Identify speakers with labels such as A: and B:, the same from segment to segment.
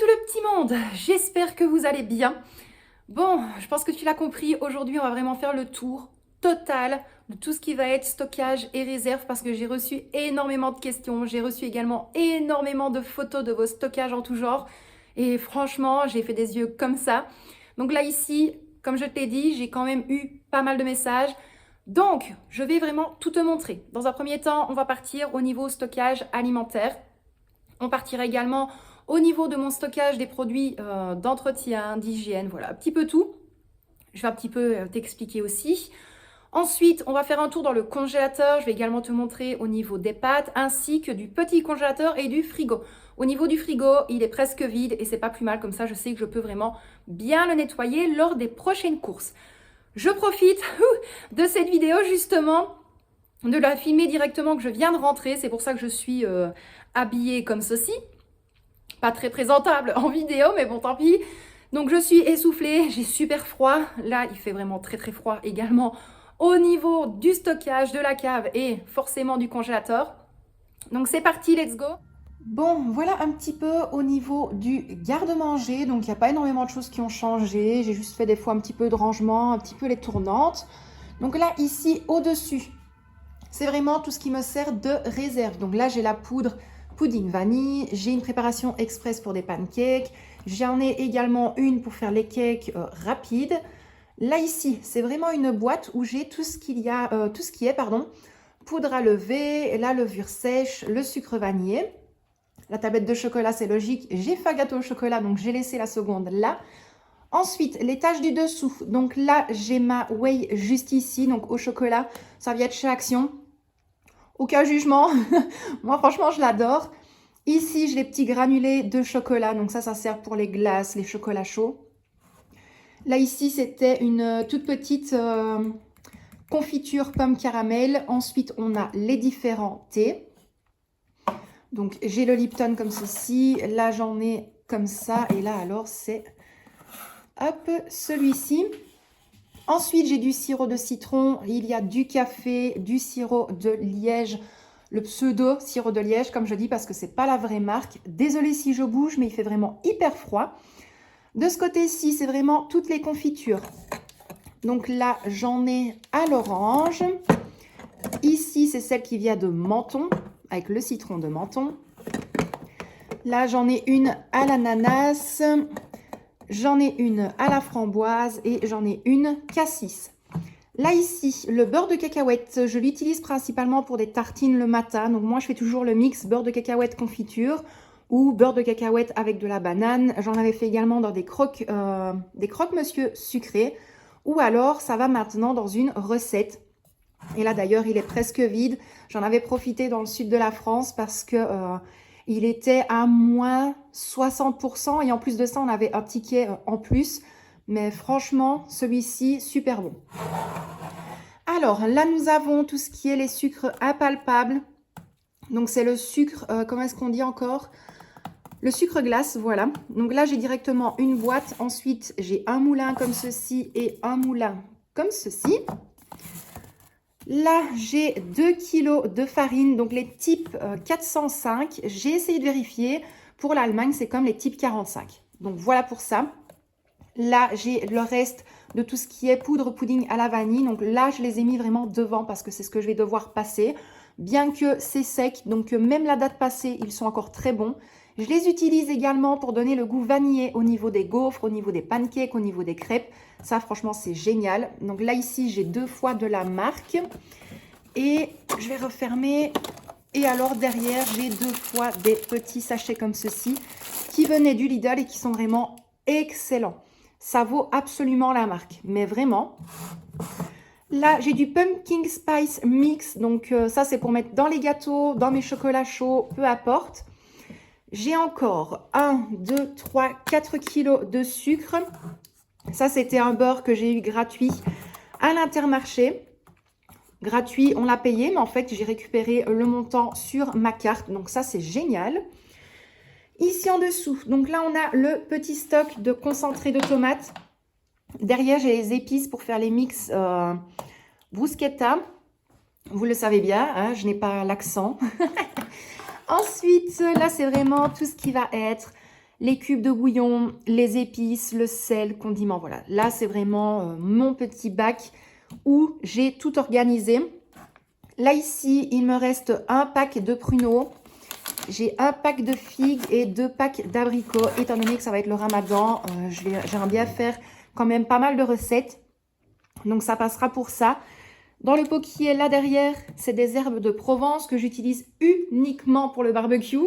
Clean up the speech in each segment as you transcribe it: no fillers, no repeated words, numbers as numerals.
A: tout le petit monde, j'espère que vous allez bien. Bon, je pense que tu l'as compris, aujourd'hui on va vraiment faire le tour total de tout ce qui va être stockage et réserve parce que j'ai reçu énormément de questions, j'ai reçu également énormément de photos de vos stockages en tout genre et franchement j'ai fait des yeux comme ça. Donc là ici, comme je te l'ai dit, j'ai quand même eu pas mal de messages. Donc je vais vraiment tout te montrer. Dans un premier temps, on va partir au niveau stockage alimentaire. On partira également au niveau de mon stockage des produits d'entretien, d'hygiène, voilà, un petit peu tout. Je vais un petit peu t'expliquer aussi. Ensuite, on va faire un tour dans le congélateur. Je vais également te montrer au niveau des pâtes, ainsi que du petit congélateur et du frigo. Au niveau du frigo, il est presque vide et c'est pas plus mal. Comme ça, je sais que je peux vraiment bien le nettoyer lors des prochaines courses. Je profite de cette vidéo justement de la filmer directement que je viens de rentrer. C'est pour ça que je suis habillée comme ceci. Pas très présentable en vidéo, mais bon, tant pis. Donc, je suis essoufflée, j'ai super froid. Là, il fait vraiment très, très froid également au niveau du stockage, de la cave et forcément du congélateur. Donc, c'est parti, let's go. Bon, voilà un petit peu au niveau du garde-manger. Donc, il n'y a pas énormément de choses qui ont changé. J'ai juste fait des fois un petit peu de rangement, un petit peu les tournantes. Donc là, ici, au-dessus, c'est vraiment tout ce qui me sert de réserve. Donc là, j'ai la poudre pudding vanille, j'ai une préparation express pour des pancakes, j'en ai également une pour faire les cakes rapides. Là ici, c'est vraiment une boîte où j'ai tout ce qu'il y a, tout ce qui est, pardon, poudre à lever, la levure sèche, le sucre vanillé. La tablette de chocolat, c'est logique, j'ai fait un gâteau au chocolat, donc j'ai laissé la seconde là. Ensuite, les tâches du dessous. Donc là, j'ai ma whey juste ici, donc au chocolat, serviette chez Action. Aucun jugement, moi franchement je l'adore. Ici j'ai les petits granulés de chocolat, donc ça sert pour les glaces, les chocolats chauds. Là ici c'était une toute petite confiture pomme caramel. Ensuite on a les différents thés. Donc j'ai le Lipton comme ceci, là j'en ai comme ça et là alors c'est hop celui-ci. Ensuite, j'ai du sirop de citron, il y a du café, du sirop de liège, le pseudo sirop de liège, comme je dis, parce que c'est pas la vraie marque. Désolée si je bouge, mais il fait vraiment hyper froid. De ce côté-ci, c'est vraiment toutes les confitures. Donc là, j'en ai à l'orange. Ici, c'est celle qui vient de Menton, avec le citron de Menton. Là, j'en ai une à l'ananas. J'en ai une à la framboise et j'en ai une cassis. Là ici, le beurre de cacahuète, je l'utilise principalement pour des tartines le matin. Donc moi, je fais toujours le mix beurre de cacahuète confiture ou beurre de cacahuète avec de la banane. J'en avais fait également dans des croque-monsieur sucrés. Ou alors, ça va maintenant dans une recette. Et là d'ailleurs, il est presque vide. J'en avais profité dans le sud de la France parce que il était à moins 60%. Et en plus de ça, on avait un ticket en plus. Mais franchement, celui-ci, super bon. Alors là, nous avons tout ce qui est les sucres impalpables. Donc c'est le sucre, comment est-ce qu'on dit encore? Le sucre glace, voilà. Donc là, j'ai directement une boîte. Ensuite, j'ai un moulin comme ceci et un moulin comme ceci. Là, j'ai 2 kg de farine, donc les types 405. J'ai essayé de vérifier. Pour l'Allemagne, c'est comme les types 45. Donc, voilà pour ça. Là, j'ai le reste de tout ce qui est poudre pudding à la vanille. Donc là, je les ai mis vraiment devant parce que c'est ce que je vais devoir passer. Bien que c'est sec, donc même la date passée, ils sont encore très bons. Je les utilise également pour donner le goût vanillé au niveau des gaufres, au niveau des pancakes, au niveau des crêpes. Ça, franchement, c'est génial. Donc là, ici, j'ai 2 fois de la marque. Et je vais refermer. Et alors, derrière, j'ai 2 fois des petits sachets comme ceci qui venaient du Lidl et qui sont vraiment excellents. Ça vaut absolument la marque, mais vraiment. Là, j'ai du Pumpkin Spice Mix. Donc ça, c'est pour mettre dans les gâteaux, dans mes chocolats chauds, peu importe. J'ai encore 1, 2, 3, 4 kilos de sucre. Ça, c'était un beurre que j'ai eu gratuit à l'Intermarché. Gratuit, on l'a payé, mais en fait, j'ai récupéré le montant sur ma carte. Donc ça, c'est génial. Ici en dessous, donc là, on a le petit stock de concentré de tomates. Derrière, j'ai les épices pour faire les mix bruschetta. Vous le savez bien, hein, je n'ai pas l'accent. Ensuite, là, c'est vraiment tout ce qui va être les cubes de bouillon, les épices, le sel, condiments. Voilà, là c'est vraiment mon petit bac où j'ai tout organisé. Là ici, il me reste un pack de pruneaux. J'ai un pack de figues et 2 packs d'abricots. Étant donné que ça va être le ramadan, j'aimerais bien faire quand même pas mal de recettes. Donc ça passera pour ça. Dans le pot qui est là derrière, c'est des herbes de Provence que j'utilise uniquement pour le barbecue.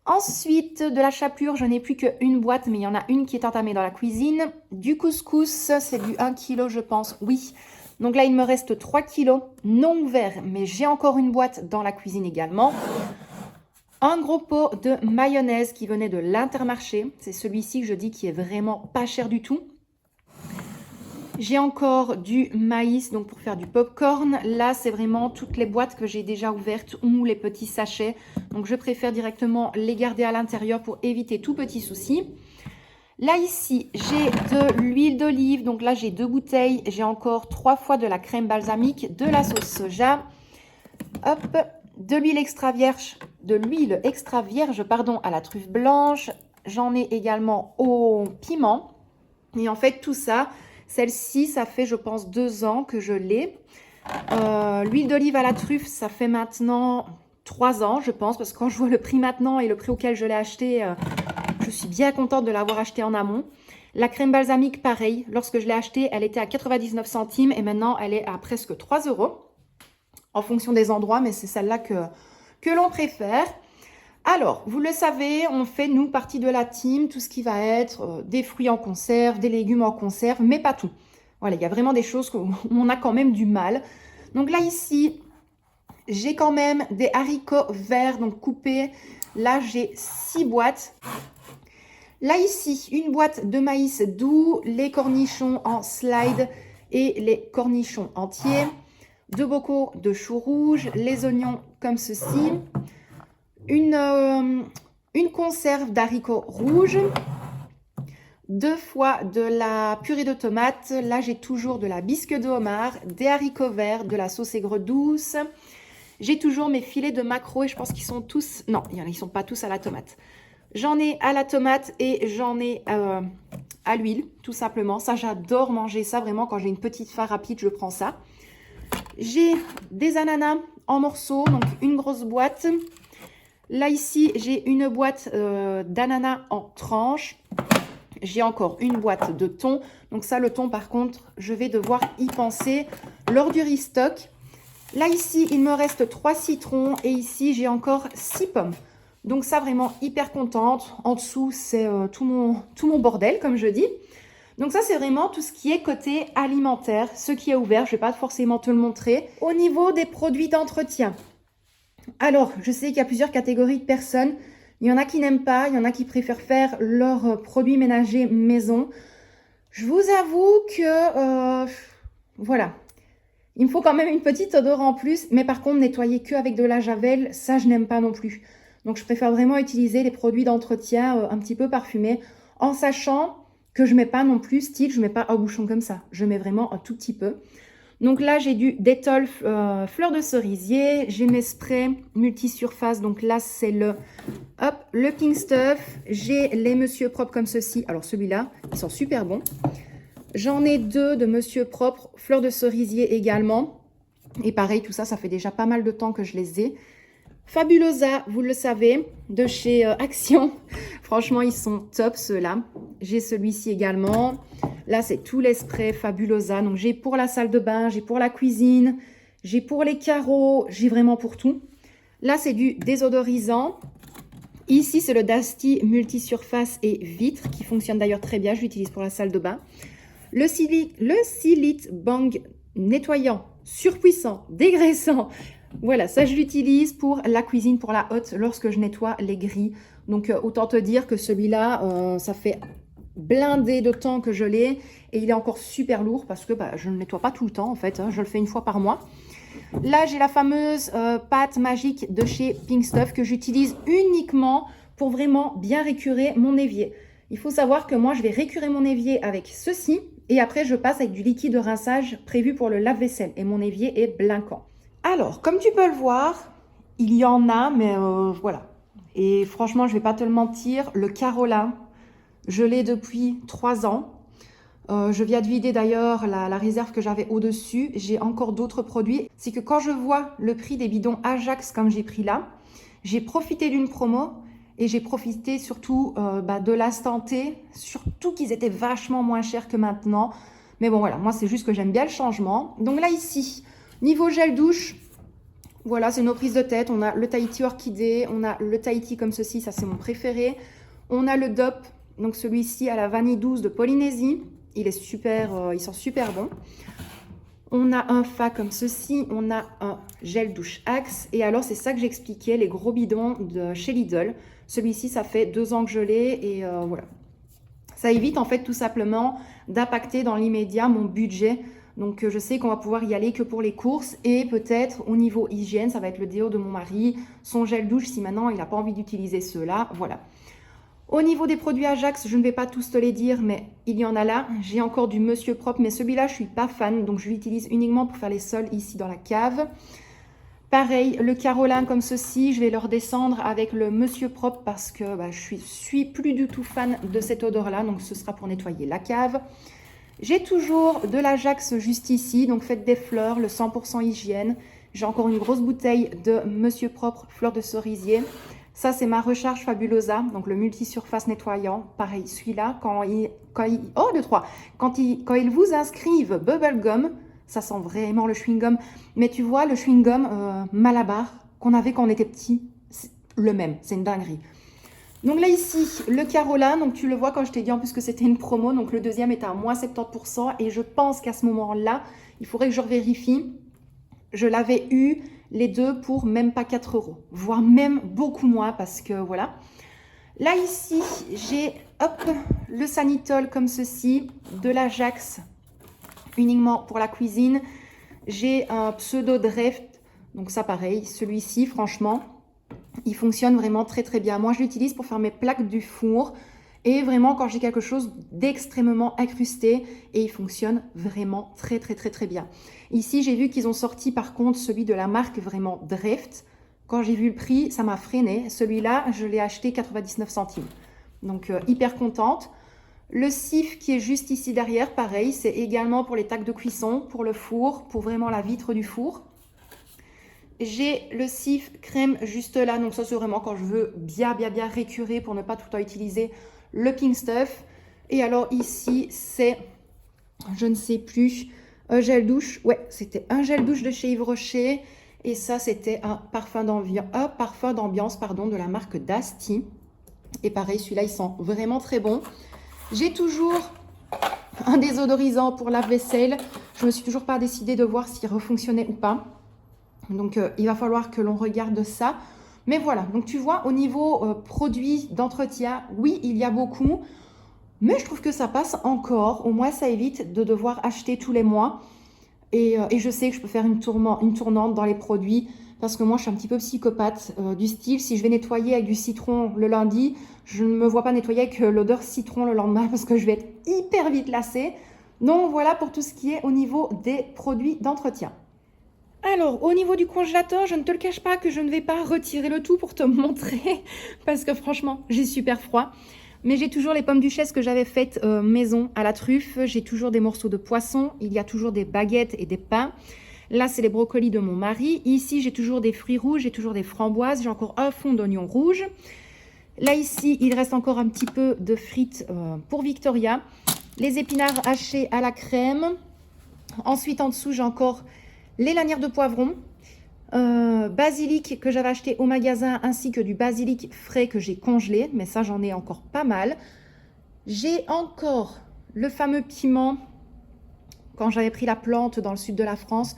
A: Ensuite, de la chapelure, je n'ai plus qu'une boîte, mais il y en a une qui est entamée dans la cuisine. Du couscous, c'est du 1 kg, je pense, oui. Donc là, il me reste 3 kg non ouverts, mais j'ai encore une boîte dans la cuisine également. Un gros pot de mayonnaise qui venait de l'Intermarché. C'est celui-ci que je dis qui est vraiment pas cher du tout. J'ai encore du maïs donc pour faire du popcorn. Là, c'est vraiment toutes les boîtes que j'ai déjà ouvertes ou les petits sachets. Donc, je préfère directement les garder à l'intérieur pour éviter tout petit souci. Là, ici, j'ai de l'huile d'olive. Donc là, j'ai 2 bouteilles. J'ai encore 3 fois de la crème balsamique, de la sauce soja. Hop, de l'huile extra vierge, à la truffe blanche. J'en ai également au piment. Et en fait, tout ça... Celle-ci, ça fait, je pense, 2 ans que je l'ai. L'huile d'olive à la truffe, ça fait maintenant 3 ans, je pense. Parce que quand je vois le prix maintenant et le prix auquel je l'ai acheté, je suis bien contente de l'avoir acheté en amont. La crème balsamique, pareil. Lorsque je l'ai achetée, elle était à 99 centimes. Et maintenant, elle est à presque 3 €. En fonction des endroits, mais c'est celle-là que l'on préfère. Alors, vous le savez, on fait, nous, partie de la team, tout ce qui va être des fruits en conserve, des légumes en conserve, mais pas tout. Voilà, il y a vraiment des choses où on a quand même du mal. Donc là, ici, j'ai quand même des haricots verts, donc coupés. Là, j'ai 6 boîtes. Là, ici, une boîte de maïs doux, les cornichons en slide et les cornichons entiers. 2 bocaux de choux rouges, les oignons comme ceci. Une conserve d'haricots rouges, 2 fois de la purée de tomates. Là, j'ai toujours de la bisque de homard, des haricots verts, de la sauce aigre douce. J'ai toujours mes filets de maquereau et je pense qu'ils sont tous... Non, ils ne sont pas tous à la tomate. J'en ai à la tomate et j'en ai à l'huile, tout simplement. Ça, j'adore manger ça. Vraiment, quand j'ai une petite faim rapide, je prends ça. J'ai des ananas en morceaux, donc une grosse boîte. Là, ici, j'ai une boîte d'ananas en tranches. J'ai encore une boîte de thon. Donc ça, le thon, par contre, je vais devoir y penser lors du restock. Là, ici, il me reste 3 citrons. Et ici, j'ai encore 6 pommes. Donc ça, vraiment hyper contente. En dessous, c'est tout mon bordel, comme je dis. Donc ça, c'est vraiment tout ce qui est côté alimentaire. Ce qui est ouvert, je ne vais pas forcément te le montrer. Au niveau des produits d'entretien. Alors, je sais qu'il y a plusieurs catégories de personnes. Il y en a qui n'aiment pas, il y en a qui préfèrent faire leurs produits ménagers maison. Je vous avoue que, voilà, il me faut quand même une petite odeur en plus. Mais par contre, nettoyer que avec de la javel, ça, je n'aime pas non plus. Donc, je préfère vraiment utiliser les produits d'entretien un petit peu parfumés, en sachant que je ne mets pas non plus, style, je ne mets pas un bouchon comme ça. Je mets vraiment un tout petit peu. Donc là, j'ai du Dettol fleur de cerisier. J'ai mes sprays multisurface. Donc là, c'est le Pink Stuff. J'ai les Monsieur Propre comme ceci. Alors celui-là, ils sont super bons. J'en ai 2 de Monsieur Propre fleur de cerisier également. Et pareil, tout ça, ça fait déjà pas mal de temps que je les ai. Fabulosa, vous le savez, de chez Action. Franchement, ils sont top ceux-là. J'ai celui-ci également. Là, c'est tous les sprays Fabulosa. Donc, j'ai pour la salle de bain, j'ai pour la cuisine, j'ai pour les carreaux, j'ai vraiment pour tout. Là, c'est du désodorisant. Ici, c'est le Dusty Multisurface et Vitre qui fonctionne d'ailleurs très bien. Je l'utilise pour la salle de bain. Le Silite Bang nettoyant, surpuissant, dégraissant. Voilà, ça, je l'utilise pour la cuisine, pour la hotte, lorsque je nettoie les grilles. Donc, autant te dire que celui-là, ça fait blindé de temps que je l'ai et il est encore super lourd parce que je ne le nettoie pas tout le temps en fait, hein, je le fais une fois par mois. Là, j'ai la fameuse pâte magique de chez Pink Stuff que j'utilise uniquement pour vraiment bien récurer mon évier. Il faut savoir que moi, je vais récurer mon évier avec ceci et après, je passe avec du liquide de rinçage prévu pour le lave-vaisselle et mon évier est blinquant. Alors, comme tu peux le voir, il y en a, mais voilà. Et franchement, je vais pas te le mentir, le Carola, je l'ai depuis 3 ans. Je viens de vider d'ailleurs la réserve que j'avais au-dessus. J'ai encore d'autres produits. C'est que quand je vois le prix des bidons Ajax comme j'ai pris là, j'ai profité d'une promo et j'ai profité surtout de l'instant T, surtout qu'ils étaient vachement moins chers que maintenant. Mais bon voilà, moi c'est juste que j'aime bien le changement. Donc là ici, niveau gel douche, voilà, c'est nos prises de tête. On a le Tahiti Orchidée, on a le Tahiti comme ceci, ça c'est mon préféré. On a le DOP, donc celui-ci à la vanille douce de Polynésie. Il est super, ils sont super bons. On a un fa comme ceci, on a un gel douche Axe. Et alors, c'est ça que j'expliquais, les gros bidons de chez Lidl. Celui-ci, ça fait 2 ans que je l'ai et voilà. Ça évite en fait tout simplement d'impacter dans l'immédiat mon budget. Donc, je sais qu'on va pouvoir y aller que pour les courses. Et peut-être au niveau hygiène, ça va être le déo de mon mari, son gel douche si maintenant il n'a pas envie d'utiliser ceux-là. Voilà. Au niveau des produits Ajax, je ne vais pas tous te les dire, mais il y en a là. J'ai encore du Monsieur Propre, mais celui-là, je ne suis pas fan, donc je l'utilise uniquement pour faire les sols ici dans la cave. Pareil, le Caroline comme ceci, je vais le redescendre avec le Monsieur Propre parce que je suis plus du tout fan de cette odeur-là, donc ce sera pour nettoyer la cave. J'ai toujours de l'Ajax juste ici, donc faites des fleurs, le 100% hygiène. J'ai encore une grosse bouteille de Monsieur Propre, fleurs de cerisier. Ça, c'est ma recharge Fabulosa, donc le multisurface nettoyant. Pareil, celui-là, quand ils vous inscrivent Bubblegum, ça sent vraiment le chewing-gum. Mais tu vois, le chewing-gum Malabar qu'on avait quand on était petit, c'est le même, c'est une dinguerie. Donc là, ici, le Carola, donc tu le vois quand je t'ai dit en plus que c'était une promo, donc le deuxième est à moins 70%. Et je pense qu'à ce moment-là, il faudrait que je revérifie. Je l'avais eu les deux pour même pas 4 €, voire même beaucoup moins parce que voilà. Là ici, j'ai le Sanitol comme ceci, de l'Ajax uniquement pour la cuisine. J'ai un pseudo Dreft, donc ça pareil, celui-ci franchement, il fonctionne vraiment très très bien. Moi je l'utilise pour faire mes plaques du four. Et vraiment, quand j'ai quelque chose d'extrêmement incrusté, et il fonctionne vraiment très, très, très, très bien. Ici, j'ai vu qu'ils ont sorti par contre celui de la marque vraiment Dreft. Quand j'ai vu le prix, ça m'a freiné. Celui-là, je l'ai acheté 99 centimes. Donc, hyper contente. Le sif qui est juste ici derrière, pareil, c'est également pour les tacs de cuisson, pour le four, pour vraiment la vitre du four. J'ai le sif crème juste là. Donc, ça, c'est vraiment quand je veux bien récurer pour ne pas tout le temps utiliser le Pink Stuff. Et alors ici, c'est, je ne sais plus, un gel douche. Ouais, c'était un gel douche de chez Yves Rocher. Et ça, c'était un parfum d'ambiance, pardon, de la marque Dasti. Et pareil, celui-là, il sent vraiment très bon. J'ai toujours un désodorisant pour lave-vaisselle. Je ne me suis toujours pas décidée de voir s'il refonctionnait ou pas. Donc, il va falloir que l'on regarde ça. Mais voilà, donc tu vois, au niveau produits d'entretien, oui, il y a beaucoup. Mais je trouve que ça passe encore. Au moins, ça évite de devoir acheter tous les mois. Et je sais que je peux faire une tournante dans les produits. Parce que moi, je suis un petit peu psychopathe. Du style, si je vais nettoyer avec du citron le lundi, je ne me vois pas nettoyer avec l'odeur citron le lendemain. Parce que je vais être hyper vite lassée. Donc voilà pour tout ce qui est au niveau des produits d'entretien. Alors, au niveau du congélateur, je ne te le cache pas que je ne vais pas retirer le tout pour te montrer, parce que franchement, j'ai super froid. Mais j'ai toujours les pommes duchesse que j'avais faites maison à la truffe. J'ai toujours des morceaux de poisson. Il y a toujours des baguettes et des pains. Là, c'est les brocolis de mon mari. Ici, j'ai toujours des fruits rouges, j'ai toujours des framboises. J'ai encore un fond d'oignon rouge. Là, ici, il reste encore un petit peu de frites pour Victoria. Les épinards hachés à la crème. Ensuite, en dessous, j'ai encore les lanières de poivron, basilic que j'avais acheté au magasin, ainsi que du basilic frais que j'ai congelé, mais ça j'en ai encore pas mal. J'ai encore le fameux piment, quand j'avais pris la plante dans le sud de la France.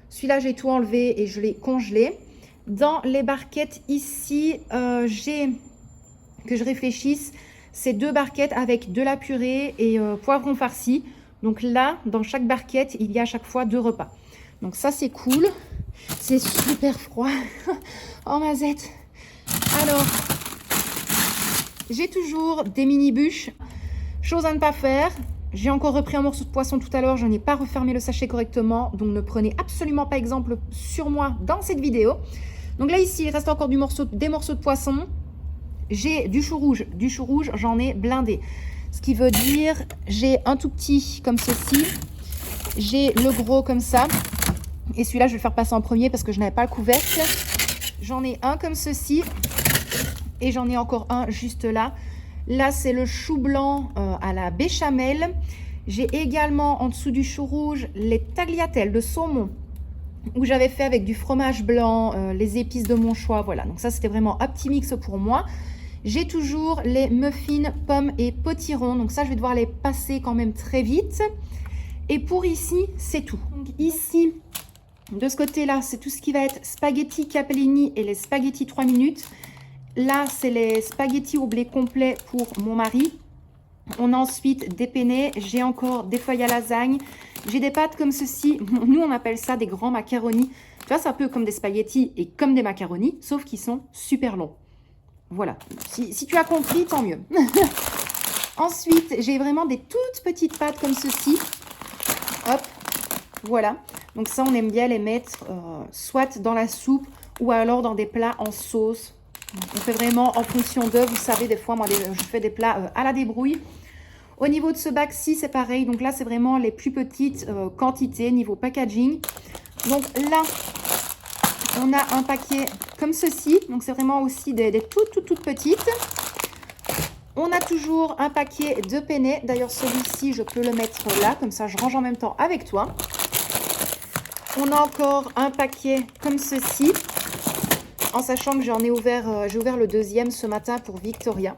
A: Celui-là j'ai tout enlevé et je l'ai congelé. Dans les barquettes ici, j'ai, que je réfléchisse, c'est 2 barquettes avec de la purée et poivron farci. Donc là, dans chaque barquette, il y a à chaque fois 2 repas. Donc ça, c'est cool. C'est super froid. Oh, mazette. Alors, j'ai toujours des mini bûches. Chose à ne pas faire. J'ai encore repris un morceau de poisson tout à l'heure. Je n'ai pas refermé le sachet correctement. Donc, ne prenez absolument pas exemple sur moi dans cette vidéo. Donc là, ici, il reste encore des morceaux de poisson. j'ai du chou rouge. Du chou rouge, j'en ai blindé. Ce qui veut dire, j'ai un tout petit comme ceci. J'ai le gros comme ça. Et celui-là, je vais le faire passer en premier parce que je n'avais pas le couvercle. J'en ai un comme ceci. Et j'en ai encore un juste là. Là, c'est le chou blanc à la béchamel. J'ai également en dessous du chou rouge les tagliatelles de saumon où j'avais fait avec du fromage blanc, les épices de mon choix. Voilà, donc ça, c'était vraiment un petit mix pour moi. J'ai toujours les muffins, pommes et potirons. Donc ça, je vais devoir les passer quand même très vite. Et pour ici, c'est tout. Donc ici, de ce côté-là, c'est tout ce qui va être spaghetti capellini et les spaghettis 3 minutes. Là, c'est les spaghettis au blé complet pour mon mari. On a ensuite des penne. J'ai encore des feuilles à lasagne. J'ai des pâtes comme ceci. Nous, on appelle ça des grands macaronis. Tu vois, c'est un peu comme des spaghettis et comme des macaronis, sauf qu'ils sont super longs. Voilà. Si tu as compris, tant mieux. Ensuite, j'ai vraiment des toutes petites pâtes comme ceci. Hop. Voilà. Donc ça, on aime bien les mettre soit dans la soupe ou alors dans des plats en sauce. On fait vraiment en fonction d'eux. Vous savez, des fois, moi, je fais des plats à la débrouille. Au niveau de ce bac-ci, c'est pareil. Donc là, c'est vraiment les plus petites quantités niveau packaging. Donc là, on a un paquet comme ceci. Donc c'est vraiment aussi des toutes petites. On a toujours un paquet de penne. D'ailleurs, celui-ci, je peux le mettre là. Comme ça, je range en même temps avec toi. On a encore un paquet comme ceci. En sachant que j'ai ouvert le deuxième ce matin pour Victoria.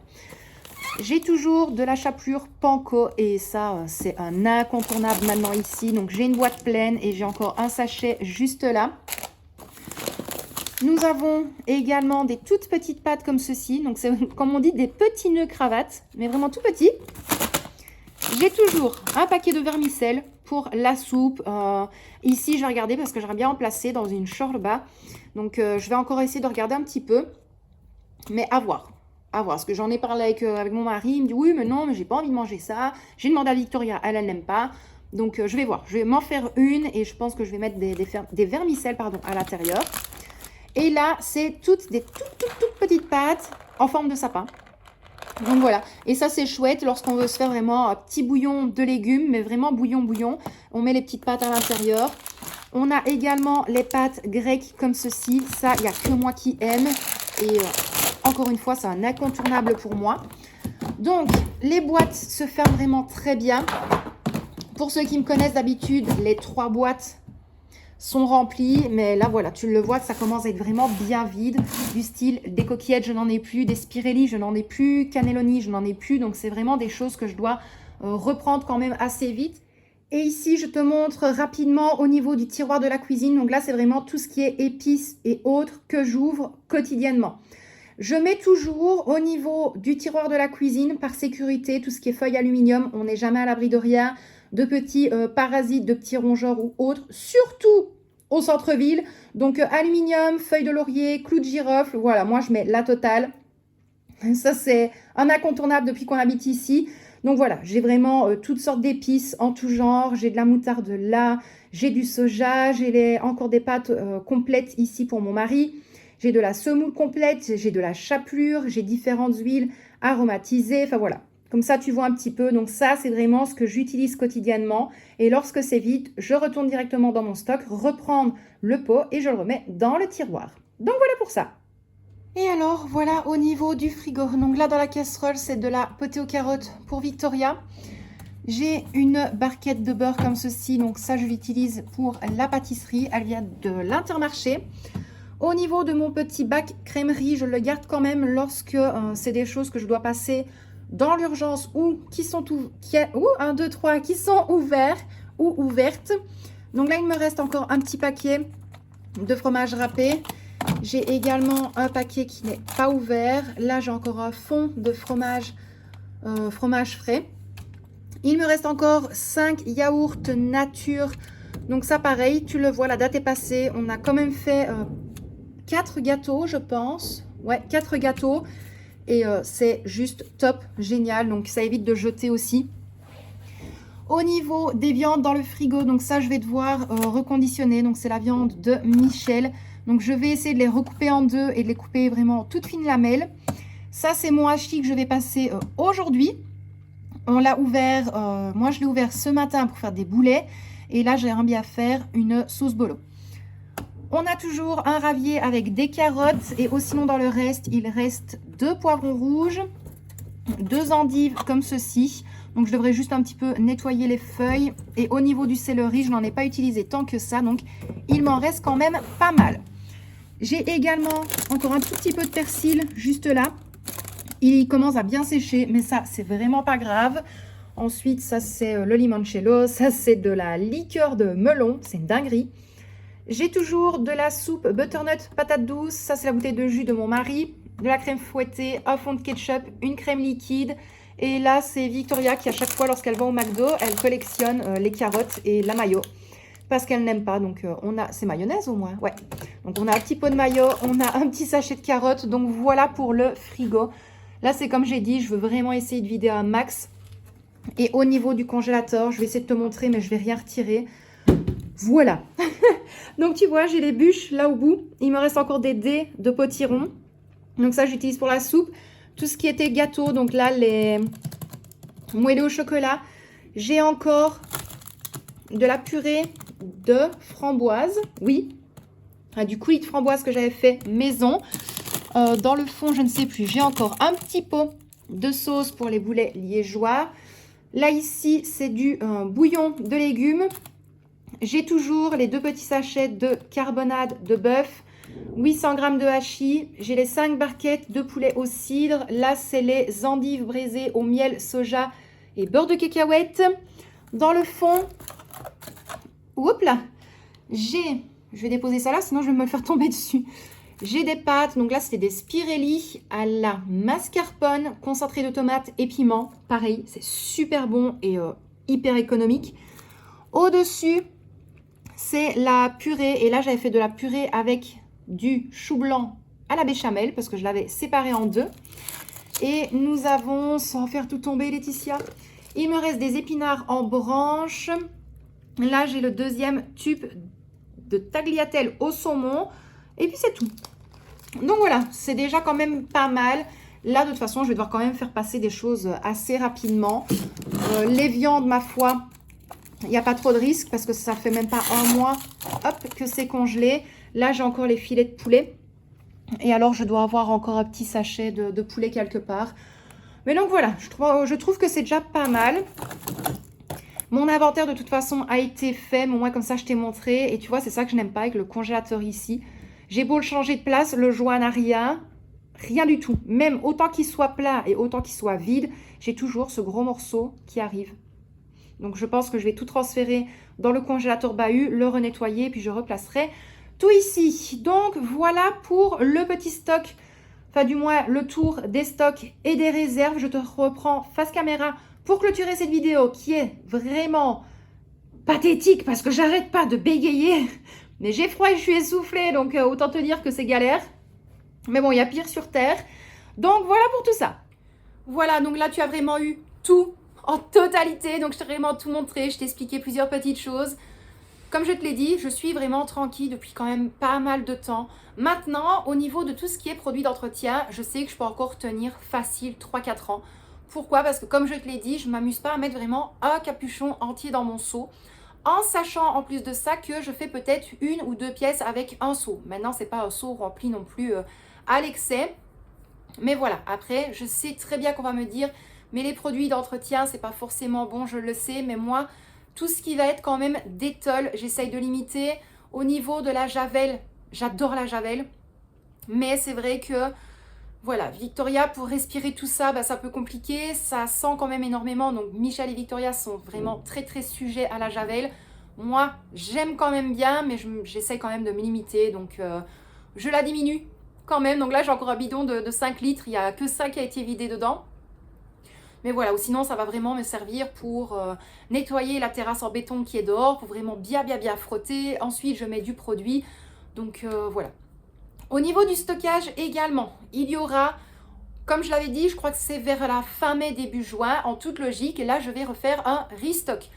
A: J'ai toujours de la chapelure panko et ça, c'est un incontournable maintenant ici. Donc, j'ai une boîte pleine et j'ai encore un sachet juste là. Nous avons également des toutes petites pâtes comme ceci. Donc, c'est comme on dit, des petits nœuds cravates, mais vraiment tout petits. J'ai toujours un paquet de vermicelle pour la soupe. Ici, je vais regarder parce que j'aimerais bien en placer dans une shorba. Donc, je vais encore essayer de regarder un petit peu. Mais à voir. À voir. Parce que j'en ai parlé avec mon mari. Il me dit oui, mais non, mais j'ai pas envie de manger ça. J'ai demandé à Victoria, elle n'aime pas. Donc, je vais voir. Je vais m'en faire une et je pense que je vais mettre des vermicelles à l'intérieur. Et là, c'est toutes des toutes petites pâtes en forme de sapin. Donc voilà, et ça c'est chouette lorsqu'on veut se faire vraiment un petit bouillon de légumes, mais vraiment bouillon. On met les petites pâtes à l'intérieur. On a également les pâtes grecques comme ceci. Ça, il n'y a que moi qui aime. Et encore une fois, c'est un incontournable pour moi. Donc, les boîtes se ferment vraiment très bien. Pour ceux qui me connaissent d'habitude, les 3 boîtes sont remplies, mais là voilà, tu le vois, ça commence à être vraiment bien vide, du style des coquillettes, je n'en ai plus, des spirelli, je n'en ai plus, cannelloni, je n'en ai plus, donc c'est vraiment des choses que je dois reprendre quand même assez vite. Et ici, je te montre rapidement au niveau du tiroir de la cuisine, donc là c'est vraiment tout ce qui est épices et autres que j'ouvre quotidiennement. Je mets toujours au niveau du tiroir de la cuisine, par sécurité, tout ce qui est feuilles aluminium, on n'est jamais à l'abri de rien, de petits parasites, de petits rongeurs ou autres, surtout au centre-ville. Donc aluminium, feuilles de laurier, clous de girofle, voilà, moi je mets la totale. Ça c'est un incontournable depuis qu'on habite ici. Donc voilà, j'ai vraiment toutes sortes d'épices en tout genre. J'ai de la moutarde là, j'ai du soja, j'ai encore des pâtes complètes ici pour mon mari. J'ai de la semoule complète, j'ai de la chapelure, j'ai différentes huiles aromatisées, enfin voilà. Comme ça, tu vois un petit peu. Donc ça, c'est vraiment ce que j'utilise quotidiennement. Et lorsque c'est vide, je retourne directement dans mon stock, reprendre le pot et je le remets dans le tiroir. Donc voilà pour ça. Et alors, voilà au niveau du frigo. Donc là, dans la casserole, c'est de la potée aux carottes pour Victoria. J'ai une barquette de beurre comme ceci. Donc ça, je l'utilise pour la pâtisserie. Elle vient de l'Intermarché. Au niveau de mon petit bac crèmerie, je le garde quand même lorsque c'est des choses que je dois passer dans l'urgence ou qui sont qui sont ouverts ou ouvertes. Donc là, il me reste encore un petit paquet de fromage râpé. J'ai également un paquet qui n'est pas ouvert. Là, j'ai encore un fond de fromage frais. Il me reste encore 5 yaourts nature. Donc ça, pareil, tu le vois, la date est passée. On a quand même fait 4 gâteaux, je pense. Ouais, 4 gâteaux. Et c'est juste top, génial. Donc, ça évite de jeter aussi. Au niveau des viandes dans le frigo, donc ça, je vais devoir reconditionner. Donc, c'est la viande de Michel. Donc, je vais essayer de les recouper en deux et de les couper vraiment toutes fines lamelles. Ça, c'est mon hachis que je vais passer aujourd'hui. On l'a ouvert, moi je l'ai ouvert ce matin pour faire des boulets. Et là, j'aimerais bien faire une sauce bolo. On a toujours un ravier avec des carottes. Et aussi, sinon, dans le reste, il reste 2 poivrons rouges, 2 endives comme ceci. Donc, je devrais juste un petit peu nettoyer les feuilles. Et au niveau du céleri, je n'en ai pas utilisé tant que ça. Donc, il m'en reste quand même pas mal. J'ai également encore un tout petit peu de persil juste là. Il commence à bien sécher, mais ça, c'est vraiment pas grave. Ensuite, ça, c'est le limoncello. Ça, c'est de la liqueur de melon. C'est une dinguerie. J'ai toujours de la soupe butternut patate douce. Ça, c'est la bouteille de jus de mon mari. De la crème fouettée, un fond de ketchup, une crème liquide. Et là, c'est Victoria qui, à chaque fois, lorsqu'elle va au McDo, elle collectionne les carottes et la mayo. Parce qu'elle n'aime pas. Donc, on a... C'est mayonnaise au moins? Ouais. Donc, on a un petit pot de mayo. On a un petit sachet de carottes. Donc, voilà pour le frigo. Là, c'est comme j'ai dit, je veux vraiment essayer de vider un max. Et au niveau du congélateur, je vais essayer de te montrer, mais je vais rien retirer. Voilà. Donc, tu vois, j'ai les bûches là au bout. Il me reste encore des dés de potiron. Donc, ça, j'utilise pour la soupe. Tout ce qui était gâteau, donc là, les moelleux au chocolat. J'ai encore de la purée de framboise. Oui, du coulis de framboise que j'avais fait maison. Dans le fond, je ne sais plus. J'ai encore un petit pot de sauce pour les boulets liégeois. Là, ici, c'est du bouillon de légumes. J'ai toujours les 2 petits sachets de carbonade de bœuf, 800 g de hachis. J'ai les 5 barquettes de poulet au cidre. Là, c'est les endives braisées au miel, soja et beurre de cacahuète. Dans le fond, hop là, je vais déposer ça là, sinon je vais me le faire tomber dessus. J'ai des pâtes, donc là, c'était des spirelli à la mascarpone, concentré de tomates et piment. Pareil, c'est super bon et hyper économique. Au-dessus, c'est la purée. Et là, j'avais fait de la purée avec du chou blanc à la béchamel parce que je l'avais séparé en 2. Et nous avons, sans faire tout tomber, Laetitia, il me reste des épinards en branches. Là, j'ai le 2e tube de tagliatelle au saumon. Et puis, c'est tout. Donc, voilà, c'est déjà quand même pas mal. Là, de toute façon, je vais devoir quand même faire passer des choses assez rapidement. Les viandes, ma foi, il n'y a pas trop de risques parce que ça fait même pas un mois que c'est congelé. Là, j'ai encore les filets de poulet. Et alors, je dois avoir encore un petit sachet de poulet quelque part. Mais donc, voilà, je trouve que c'est déjà pas mal. Mon inventaire, de toute façon, a été fait. Mais au moins, comme ça, je t'ai montré. Et tu vois, c'est ça que je n'aime pas avec le congélateur ici. J'ai beau le changer de place, le joint n'a rien. Rien du tout. Même autant qu'il soit plat et autant qu'il soit vide, j'ai toujours ce gros morceau qui arrive. Donc, je pense que je vais tout transférer dans le congélateur bahut, le renettoyer, puis je replacerai tout ici. Donc, voilà pour le petit stock, enfin du moins le tour des stocks et des réserves. Je te reprends face caméra pour clôturer cette vidéo qui est vraiment pathétique parce que j'arrête pas de bégayer. Mais j'ai froid et je suis essoufflée, donc autant te dire que c'est galère. Mais bon, il y a pire sur Terre. Donc, voilà pour tout ça. Voilà, donc là, tu as vraiment eu tout en totalité. Donc, je t'ai vraiment tout montré. Je t'ai expliqué plusieurs petites choses. Comme je te l'ai dit, je suis vraiment tranquille depuis quand même pas mal de temps. Maintenant, au niveau de tout ce qui est produit d'entretien, je sais que je peux encore tenir facile 3-4 ans. Pourquoi? Parce que comme je te l'ai dit, je ne m'amuse pas à mettre vraiment un capuchon entier dans mon seau. En sachant en plus de ça que je fais peut-être 1 ou 2 pièces avec un seau. Maintenant, ce n'est pas un seau rempli non plus à l'excès. Mais voilà, après, je sais très bien qu'on va me dire, mais les produits d'entretien, c'est pas forcément bon, je le sais. Mais moi, tout ce qui va être quand même Dettol, j'essaye de limiter. Au niveau de la Javel, j'adore la Javel. Mais c'est vrai que, voilà, Victoria, pour respirer tout ça, bah, ça peut compliquer. Ça sent quand même énormément. Donc, Michel et Victoria sont vraiment très, très sujets à la Javel. Moi, j'aime quand même bien, mais j'essaye quand même de me limiter. Donc, je la diminue quand même. Donc là, j'ai encore un bidon de 5 litres. Il n'y a que ça qui a été vidé dedans. Mais voilà, ou sinon, ça va vraiment me servir pour nettoyer la terrasse en béton qui est dehors, pour vraiment bien frotter. Ensuite, je mets du produit. Donc, voilà. Au niveau du stockage également, il y aura, comme je l'avais dit, je crois que c'est vers la fin mai, début juin, en toute logique. Et là, je vais refaire un restock.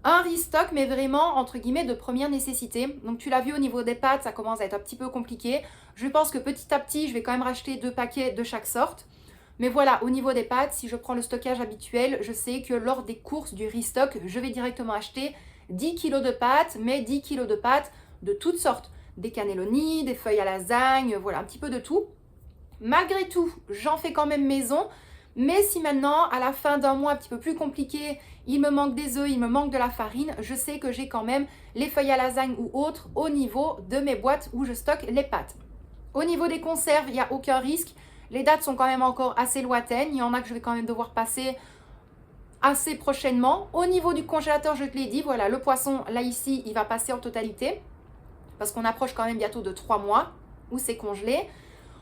A: Un restock, mais vraiment, entre guillemets, de première nécessité. Donc, tu l'as vu au niveau des pâtes, ça commence à être un petit peu compliqué. Je pense que petit à petit, je vais quand même racheter 2 paquets de chaque sorte. Mais voilà, au niveau des pâtes, si je prends le stockage habituel, je sais que lors des courses du restock, je vais directement acheter 10 kilos de pâtes, mais 10 kilos de pâtes de toutes sortes. Des cannelloni, des feuilles à lasagne, voilà, un petit peu de tout. Malgré tout, j'en fais quand même maison. Mais si maintenant, à la fin d'un mois un petit peu plus compliqué, il me manque des œufs, il me manque de la farine, je sais que j'ai quand même les feuilles à lasagne ou autres au niveau de mes boîtes où je stocke les pâtes. Au niveau des conserves, il n'y a aucun risque. Les dates sont quand même encore assez lointaines. Il y en a que je vais quand même devoir passer assez prochainement. Au niveau du congélateur, je te l'ai dit, voilà, le poisson, là ici, il va passer en totalité. Parce qu'on approche quand même bientôt de 3 mois où c'est congelé.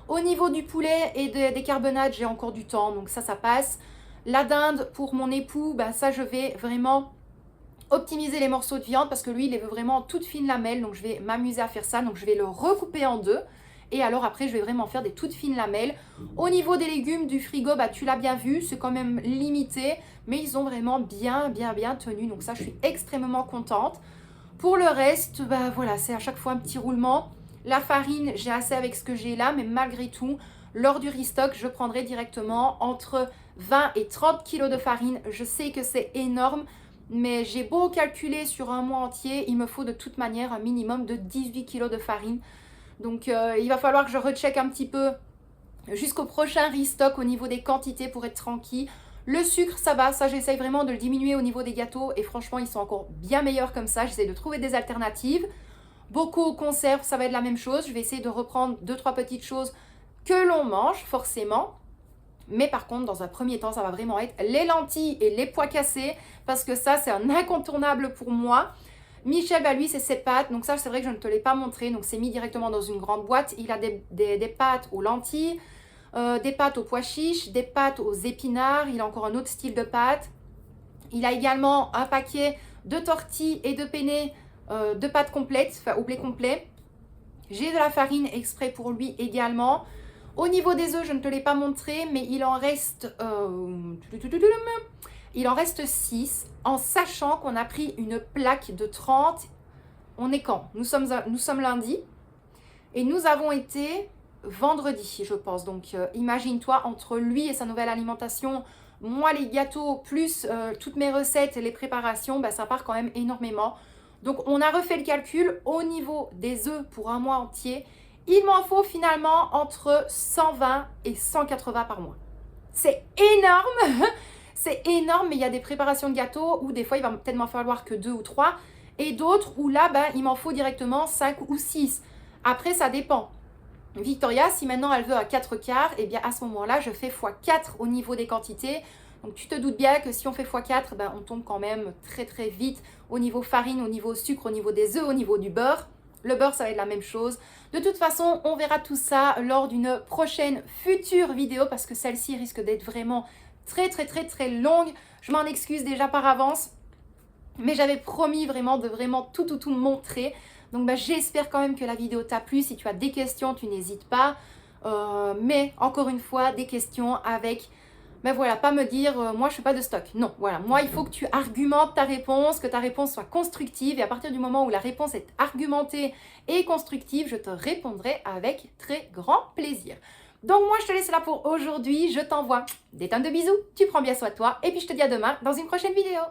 A: Au niveau du poulet et des carbonades, j'ai encore du temps, donc ça passe. La dinde, pour mon époux, ben ça, je vais vraiment optimiser les morceaux de viande parce que lui, il veut vraiment toute fine lamelle, donc je vais m'amuser à faire ça. Donc je vais le recouper en deux. Et alors après, je vais vraiment faire des toutes fines lamelles. Au niveau des légumes du frigo, bah, tu l'as bien vu, c'est quand même limité. Mais ils ont vraiment bien tenu. Donc ça, je suis extrêmement contente. Pour le reste, bah, voilà, c'est à chaque fois un petit roulement. La farine, j'ai assez avec ce que j'ai là. Mais malgré tout, lors du restock, je prendrai directement entre 20 et 30 kilos de farine. Je sais que c'est énorme. Mais j'ai beau calculer sur un mois entier, il me faut de toute manière un minimum de 18 kilos de farine. Donc il va falloir que je recheck un petit peu jusqu'au prochain restock au niveau des quantités pour être tranquille. Le sucre, ça va, ça j'essaye vraiment de le diminuer au niveau des gâteaux et franchement ils sont encore bien meilleurs comme ça. J'essaie de trouver des alternatives. Beaucoup conserves, ça va être la même chose. Je vais essayer de reprendre 2-3 petites choses que l'on mange forcément. Mais par contre, dans un premier temps, ça va vraiment être les lentilles et les pois cassés parce que ça, c'est un incontournable pour moi. Michel, bah lui, c'est ses pâtes. Donc ça, c'est vrai que je ne te l'ai pas montré. Donc c'est mis directement dans une grande boîte. Il a des pâtes aux lentilles, des pâtes aux pois chiches, des pâtes aux épinards. Il a encore un autre style de pâtes. Il a également un paquet de tortilles et de penne de pâtes complètes, enfin au blé complet. J'ai de la farine exprès pour lui également. Au niveau des œufs, je ne te l'ai pas montré, mais il en reste... il en reste 6, en sachant qu'on a pris une plaque de 30. On est quand? Nous sommes lundi. Et nous avons été vendredi, je pense. Donc, imagine-toi, entre lui et sa nouvelle alimentation, moi, les gâteaux, plus toutes mes recettes et les préparations, bah, ça part quand même énormément. Donc, on a refait le calcul au niveau des œufs pour un mois entier. Il m'en faut finalement entre 120 et 180 par mois. C'est énorme. C'est énorme, mais il y a des préparations de gâteaux où des fois, il va peut-être m'en falloir que 2 ou 3. Et d'autres où là, ben, il m'en faut directement 5 ou 6. Après, ça dépend. Victoria, si maintenant elle veut à 4 quarts, et bien à ce moment-là, je fais x4 au niveau des quantités. Donc tu te doutes bien que si on fait x4, ben, on tombe quand même très vite au niveau farine, au niveau sucre, au niveau des œufs, au niveau du beurre. Le beurre, ça va être la même chose. De toute façon, on verra tout ça lors d'une prochaine future vidéo parce que celle-ci risque d'être vraiment très longue. Je m'en excuse déjà par avance. Mais j'avais promis vraiment de tout montrer. Donc bah, j'espère quand même que la vidéo t'a plu. Si tu as des questions, tu n'hésites pas. Mais encore une fois, des questions avec... Ben voilà, pas me dire, moi je fais pas de stock. Non, voilà, moi il faut que tu argumentes ta réponse, que ta réponse soit constructive. Et à partir du moment où la réponse est argumentée et constructive, je te répondrai avec très grand plaisir. Donc moi je te laisse là pour aujourd'hui. Je t'envoie des tonnes de bisous. Tu prends bien soin de toi. Et puis je te dis à demain dans une prochaine vidéo.